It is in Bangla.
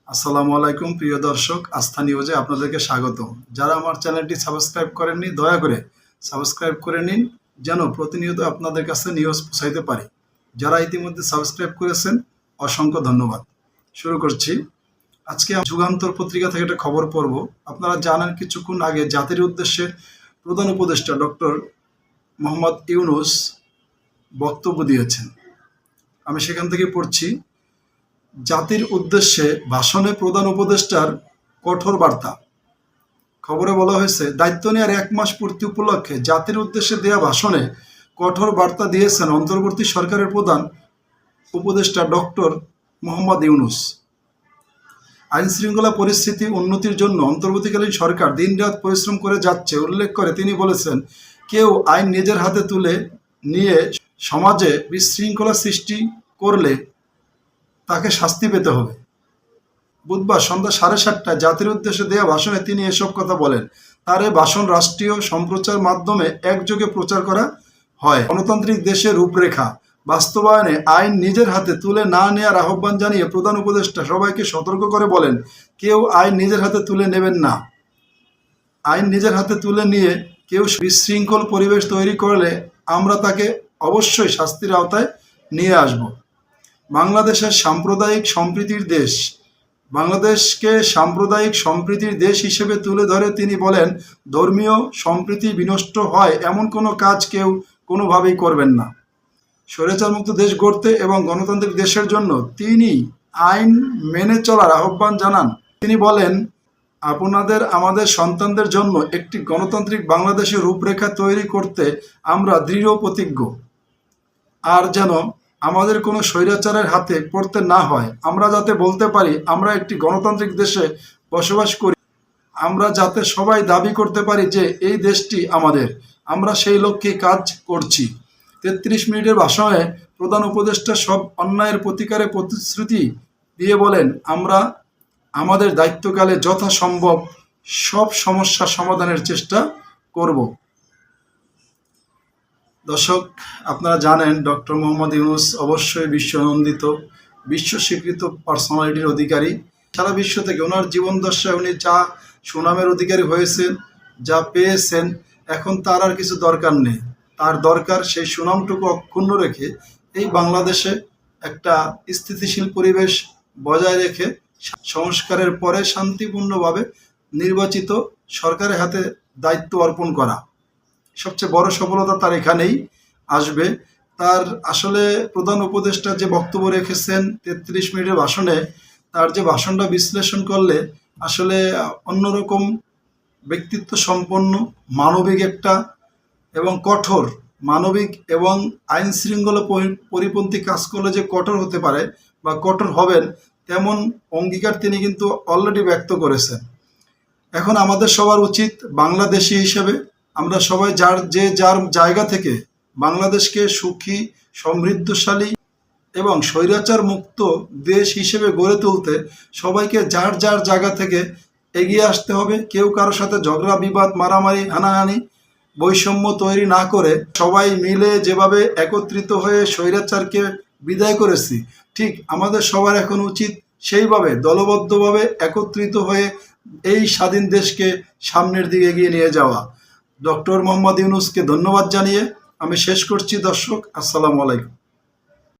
আসসালামু আলাইকুম প্রিয় দর্শক, আস্থা নিউজে আপনাদেরকে স্বাগত। যারা আমার চ্যানেলটি সাবস্ক্রাইব করেননি দয়া করে সাবস্ক্রাইব করে নিন, যেন প্রতিনিয়ত আপনাদের কাছে নিউজ পৌঁছাইতে পারি। যারা ইতিমধ্যে সাবস্ক্রাইব করেছেন অসংখ্য ধন্যবাদ। শুরু করছি। আজকে যুগান্তর পত্রিকা থেকে একটা খবর পড়ব। আপনারা জানেন কিছুক্ষণ আগে জাতির উদ্দেশ্যে প্রধান উপদেষ্টা ডক্টর মোহাম্মদ ইউনূস বক্তব্য দিয়েছেন। আমি সেখান থেকে পড়ছি। জাতির উদ্দেশ্যে ভাষণে প্রধান উপদেষ্টার কঠোর বার্তা। খবরে বলা হয়েছে, দায়িত্ব নেওয়ার 1 মাস পূর্তি উপলক্ষে জাতির উদ্দেশ্যে দেওয়া ভাষণে কঠোর বার্তা দিয়েছেন অন্তর্বর্তী সরকারের প্রধান উপদেষ্টা ডক্টর মোহাম্মদ ইউনূস। আইন শৃঙ্খলা পরিস্থিতি উন্নতির জন্য অন্তর্বর্তীকালীন সরকার দিনরাত পরিশ্রম করে যাচ্ছে উল্লেখ করে তিনি বলেছেন, কেউ আইন নিজের হাতে তুলে নিয়ে সমাজে বিশৃঙ্খলা সৃষ্টি করলে তাকে শাস্তি পেতে হবে। বুধবার সন্ধ্যা 7:30টায় জাতির উদ্দেশ্যে দেওয়া ভাষণে তিনি এসব কথা বলেন। তার এই ভাষণ রাষ্ট্রীয় সম্প্রচার মাধ্যমে একযোগে প্রচার করা হয়। গণতান্ত্রিক দেশের রূপরেখা বাস্তবায়নে আইন নিজের হাতে তুলে না নেওয়ার আহ্বান জানিয়ে প্রধান উপদেষ্টা সবাইকে সতর্ক করে বলেন, কেউ আইন নিজের হাতে তুলে নেবেন না। আইন নিজের হাতে তুলে নিয়ে কেউ বিশৃঙ্খল পরিবেশ তৈরি করলে আমরা তাকে অবশ্যই শাস্তির আওতায় নিয়ে আসব। বাংলাদেশের সাম্প্রদায়িক সম্প্রীতির দেশ। বাংলাদেশকে সাম্প্রদায়িক সম্প্রীতির দেশ হিসেবে তুলে ধরে তিনি বলেন, ধর্মীয় সম্প্রীতি বিনষ্ট হয় এমন কোনো কাজ কেউ কোনোভাবেই করবেন না। স্বৈরাচারমুক্ত দেশ গড়তে এবং গণতান্ত্রিক দেশের জন্য তিনি আইন মেনে চলার আহ্বান জানান। তিনি বলেন, আমাদের সন্তানদের জন্য একটি গণতান্ত্রিক বাংলাদেশের রূপরেখা তৈরি করতে আমরা দৃঢ় প্রতিজ্ঞ। আর যেন আমাদের কোনো স্বৈরাচারের হাতে পড়তে না হয়। আমরা যাতে বলতে পারি আমরা একটি গণতান্ত্রিক দেশে বসবাস করি। আমরা যাতে সবাই দাবি করতে পারি যে এই দেশটি আমাদের। আমরা সেই লক্ষ্যে কাজ করছি। 33 মিনিটের ভাষণে প্রধান উপদেষ্টা সব অন্যায়ের প্রতিকারে প্রতিশ্রুতি দিয়ে বলেন, আমরা আমাদের দায়িত্বকালে যথাসম্ভব সব সমস্যা সমাধানের চেষ্টা করব। দর্শক, আপনারা জানেন ডক্টর মোহাম্মদ ইউনূস অবশ্যই বিশ্বনন্দিত, বিশ্ব স্বীকৃত পার্সোনালিটির অধিকারী। সারা বিশ্ব থেকে ওনার জীবন দশায় উনি যা সুনামের অধিকারী হয়েছেন, যা পেয়েছেন, এখন তার আর কিছু দরকার নেই। তার দরকার সেই সুনামটুকু অক্ষুণ্ণ রেখে এই বাংলাদেশে একটা স্থিতিশীল পরিবেশ বজায় রেখে সংস্কারের পরে শান্তিপূর্ণভাবে নির্বাচিত সরকারের হাতে দায়িত্ব অর্পণ করা। সবচেয়ে বড় সফলতা তার এখানেই আসবে। তার আসলে প্রধান উপদেষ্টা যে বক্তব্য রেখেছেন 33 মিনিটের ভাষণে, তার যে ভাষণটা বিশ্লেষণ করলে আসলে অন্যরকম ব্যক্তিত্ব সম্পন্ন, মানবিক একটা এবং কঠোর, মানবিক এবং আইন শৃঙ্খলা পরিপন্থী কাজ করলে যে কঠোর হতে পারে বা কঠোর হবেন, তেমন অঙ্গীকার তিনি কিন্তু অলরেডি ব্যক্ত করেছেন। এখন আমাদের সবার উচিত বাংলাদেশি হিসেবে আমরা সবাই যার জায়গা থেকে বাংলাদেশকে সুখী, সমৃদ্ধশালী এবং স্বৈরাচার মুক্ত দেশ হিসেবে গড়ে তুলতে সবাইকে যার জায়গা থেকে এগিয়ে আসতে হবে। কেউ কারোর সাথে ঝগড়া, বিবাদ, মারামারি, হানাহানি, বৈষম্য তৈরি না করে সবাই মিলে যেভাবে একত্রিত হয়ে স্বৈরাচারকে বিদায় করেছি, ঠিক আমাদের সবার এখন উচিত সেইভাবে দলবদ্ধভাবে একত্রিত হয়ে এই স্বাধীন দেশকে সামনের দিকে এগিয়ে নিয়ে যাওয়া। ডক্টর মোহাম্মদ ইউনূসকে ধন্যবাদ জানিয়ে আমি শেষ করছি। দর্শক, আসসালামু আলাইকুম।